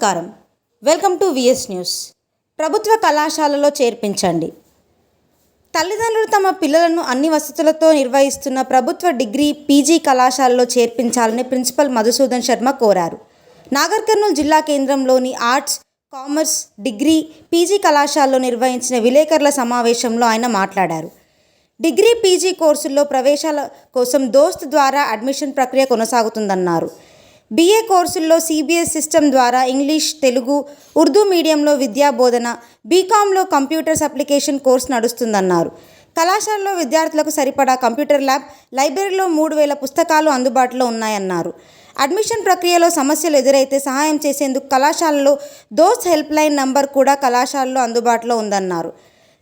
నమస్కారం. Welcome to VS news. ప్రభుత్వ కళాశాలలో చేర్పించండి. తల్లిదండ్రులు తమ పిల్లలను అన్ని వసతులతో నిర్వహిస్తున్న ప్రభుత్వ డిగ్రీ, పీజీ కళాశాలలో చేర్పించాలని ప్రిన్సిపల్ మధుసూదన్ శర్మ కోరారు. నాగర్ కర్నూల్ జిల్లా కేంద్రంలోని ఆర్ట్స్, కామర్స్, డిగ్రీ, పీజీ కళాశాలలో నిర్వహించిన విలేకరుల సమావేశంలో ఆయన మాట్లాడారు. డిగ్రీ, పీజీ కోర్సుల్లో ప్రవేశాల కోసం దోస్త్ ద్వారా అడ్మిషన్ ప్రక్రియ కొనసాగుతుందన్నారు. బీఏ కోర్సుల్లో సిబిఎస్ సిస్టమ్ ద్వారా ఇంగ్లీష్, తెలుగు, ఉర్దూ మీడియంలో విద్యా బోధన, బీకాంలో కంప్యూటర్స్ అప్లికేషన్ కోర్సు నడుస్తుందన్నారు. కళాశాలలో విద్యార్థులకు సరిపడా కంప్యూటర్ ల్యాబ్, లైబ్రరీలో 3000 పుస్తకాలు అందుబాటులో ఉన్నాయన్నారు. అడ్మిషన్ ప్రక్రియలో సమస్యలు ఎదురైతే సహాయం చేసేందుకు కళాశాలలో దోస్త్ హెల్ప్ లైన్ నంబర్ కూడా కళాశాలలో అందుబాటులో ఉందన్నారు.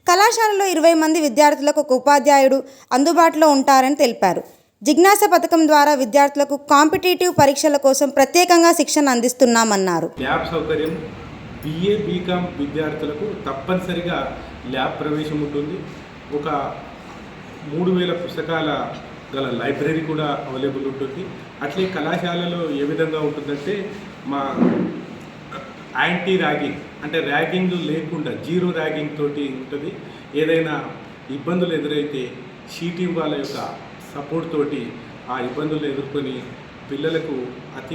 కళాశాలలో 20 మంది విద్యార్థులకు ఒక ఉపాధ్యాయుడు అందుబాటులో ఉంటారని తెలిపారు. జిజ్ఞాస పథకం ద్వారా విద్యార్థులకు కాంపిటేటివ్ పరీక్షల కోసం ప్రత్యేకంగా శిక్షణ అందిస్తున్నామన్నారు. ల్యాబ్ సౌకర్యం బీఏ, బీకామ్ విద్యార్థులకు తప్పనిసరిగా ల్యాబ్ ప్రవేశం ఉంటుంది. ఒక 3000 పుస్తకాల గల లైబ్రరీ కూడా అవైలబుల్ ఉంటుంది. అట్లే కళాశాలలో ఏ విధంగా ఉంటుందంటే మా యాంటీ ర్యాగింగ్, అంటే ర్యాగింగ్ లేకుండా జీరో ర్యాగింగ్ తోటి ఉంటుంది. ఏదైనా ఇబ్బందులు ఎదురైతే షీటీ వాళ్ళ యొక్క సపోర్ట్ తోటి ఆ ఇబ్బందులను ఎదుర్కొని పిల్లలకు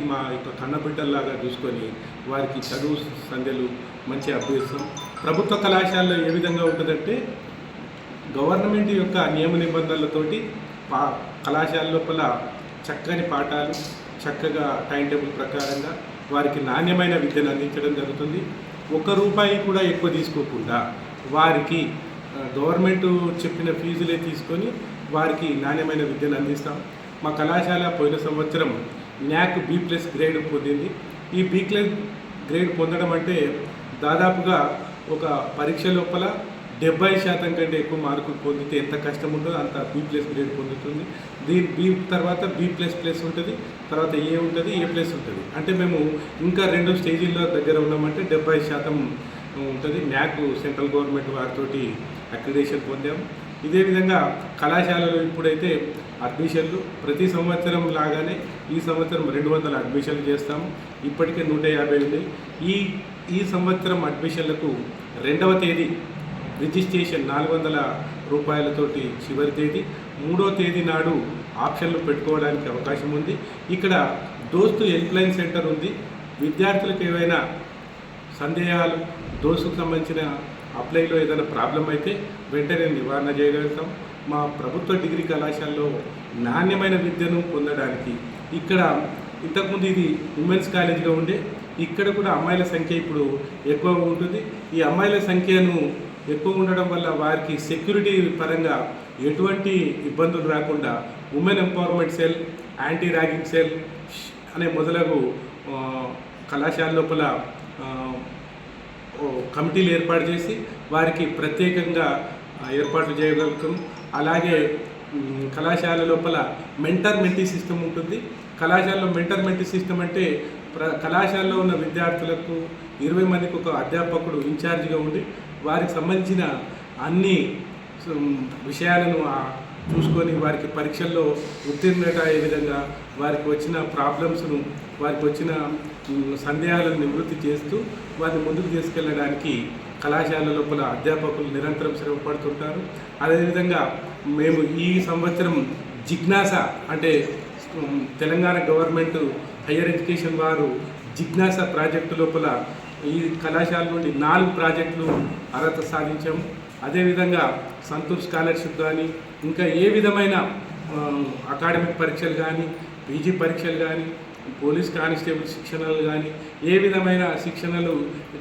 మా యొక్క కన్నబిడ్డల్లాగా చూసుకొని వారికి చదువు సంధ్యలు మంచి అభ్యసం. ప్రభుత్వ కళాశాలలో ఏ విధంగా ఉంటుందంటే గవర్నమెంట్ యొక్క నియమ నిబంధనలతోటి కళాశాల లోపల చక్కని పాఠాలు, చక్కగా టైం టేబుల్ ప్రకారంగా వారికి నాణ్యమైన విద్యను అందించడం జరుగుతుంది. ₹1 కూడా ఎక్కువ తీసుకోకుండా వారికి గవర్నమెంట్ చెప్పిన ఫీజులే తీసుకొని వారికి నాణ్యమైన విద్యను అందిస్తాం. మా కళాశాల పోయిన సంవత్సరం న్యాక్ B+ గ్రేడ్ పొందింది. ఈ B+ గ్రేడ్ పొందడం అంటే దాదాపుగా ఒక పరీక్ష లోపల 70% కంటే ఎక్కువ మార్కులు పొందితే ఎంత కష్టం ఉంటుందో అంత B+ గ్రేడ్ పొందుతుంది. దీని B తర్వాత B++ ఉంటుంది, తర్వాత A ఉంటుంది, A+ ఉంటుంది. అంటే మేము ఇంకా 2 స్టేజీల్లో దగ్గర ఉన్నామంటే 70% ఉంటుంది. న్యాక్ సెంట్రల్ గవర్నమెంట్ వారితోటి అక్రిడేషన్ పొందాము. ఇదే విధంగా కళాశాలలో ఇప్పుడైతే అడ్మిషన్లు ప్రతి సంవత్సరం లాగానే ఈ సంవత్సరం 200 అడ్మిషన్లు చేస్తాము. ఇప్పటికే 150 ఉన్నాయి. ఈ సంవత్సరం అడ్మిషన్లకు 2వ తేదీ రిజిస్ట్రేషన్ ₹400 చివరి తేదీ, 3వ తేదీ నాడు ఆప్షన్లు పెట్టుకోవడానికి అవకాశం ఉంది. ఇక్కడ దోస్తు హెల్ప్ లైన్ సెంటర్ ఉంది. విద్యార్థులకు ఏవైనా సందేహాలు, దోస్తుకు సంబంధించిన అప్లైలో ఏదైనా ప్రాబ్లం అయితే వెంటనే నివారణ చేయగలుగుతాం. మా ప్రభుత్వ డిగ్రీ కళాశాలలో నాణ్యమైన విద్యను పొందడానికి ఇక్కడ ఇంతకుముందు ఇది ఉమెన్స్ కాలేజ్గా ఉండే, ఇక్కడ కూడా అమ్మాయిల సంఖ్య ఇప్పుడు ఎక్కువ ఉంటుంది. ఈ అమ్మాయిల సంఖ్యను ఎక్కువ ఉండడం వల్ల వారికి సెక్యూరిటీ పరంగా ఎటువంటి ఇబ్బందులు రాకుండా women empowerment cell, anti ragging cell అనే మొదలగు కళాశాల లోపల కమిటీలు ఏర్పాటు చేసి వారికి ప్రత్యేకంగా ఏర్పాట్లు చేయగలుగుతాం. అలాగే కళాశాల లోపల మెంటర్ మెంటీ సిస్టమ్ ఉంటుంది. కళాశాలలో మెంటర్ మెంటీ సిస్టమ్ అంటే కళాశాలలో ఉన్న విద్యార్థులకు 20 మందికి ఒక అధ్యాపకుడు ఇన్ఛార్జిగా ఉండి వారికి సంబంధించిన అన్ని విషయాలను చూసుకొని వారికి పరీక్షల్లో ఉత్తీర్ణత అయ్యే విధంగా వారికి వచ్చిన ప్రాబ్లమ్స్ను, వారికి వచ్చిన సందేహాలను నివృత్తి చేస్తూ వారిని ముందుకు తీసుకెళ్ళడానికి కళాశాల లోపల అధ్యాపకులు నిరంతరం శ్రమపడుతుంటారు. అదేవిధంగా మేము ఈ సంవత్సరం జిజ్ఞాస, అంటే తెలంగాణ గవర్నమెంట్ హయ్యర్ ఎడ్యుకేషన్ వారు జిజ్ఞాస ప్రాజెక్టు లోపల ఈ కళాశాల నుండి 4 ప్రాజెక్టులు అర్హత సాధించాము. అదేవిధంగా సంతూర్ స్కాలర్షిప్ కానీ, ఇంకా ఏ విధమైన అకాడమిక్ పరీక్షలు కానీ, పీజీ పరీక్షలు కానీ, పోలీస్ కానిస్టేబుల్ శిక్షణలు కానీ, ఏ విధమైన శిక్షణలు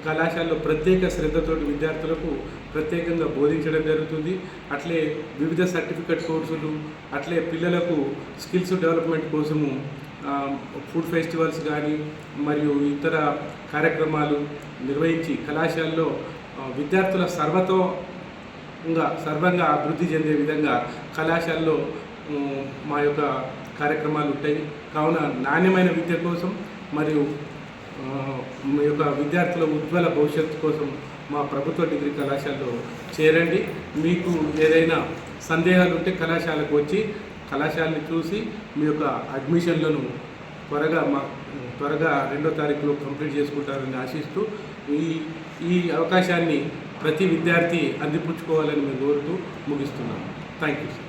కళాశాలలో ప్రత్యేక శ్రద్ధతోటి విద్యార్థులకు ప్రత్యేకంగా బోధించడం జరుగుతుంది. అట్లే వివిధ సర్టిఫికెట్ కోర్సులు, అట్లే పిల్లలకు స్కిల్స్ డెవలప్మెంట్ కోసము ఫుడ్ ఫెస్టివల్స్ కానీ మరియు ఇతర కార్యక్రమాలు నిర్వహించి కళాశాలలో విద్యార్థుల సర్వంగా అభివృద్ధి చెందే విధంగా కళాశాలలో మా యొక్క కార్యక్రమాలు ఉంటాయి. కావున నాణ్యమైన విద్య కోసం మరియు మీ యొక్క విద్యార్థుల ఉజ్వల భవిష్యత్తు కోసం మా ప్రభుత్వ డిగ్రీ కళాశాలలో చేరండి. మీకు ఏదైనా సందేహాలు ఉంటే కళాశాలకు వచ్చి కళాశాలని చూసి మీ యొక్క అడ్మిషన్లను త్వరగా 2వ తారీఖులో కంప్లీట్ చేసుకుంటారని ఆశిస్తూ ఈ అవకాశాన్ని ప్రతి విద్యార్థి అందిపుచ్చుకోవాలని మేము కోరుతూ ముగిస్తున్నాము. Thank you.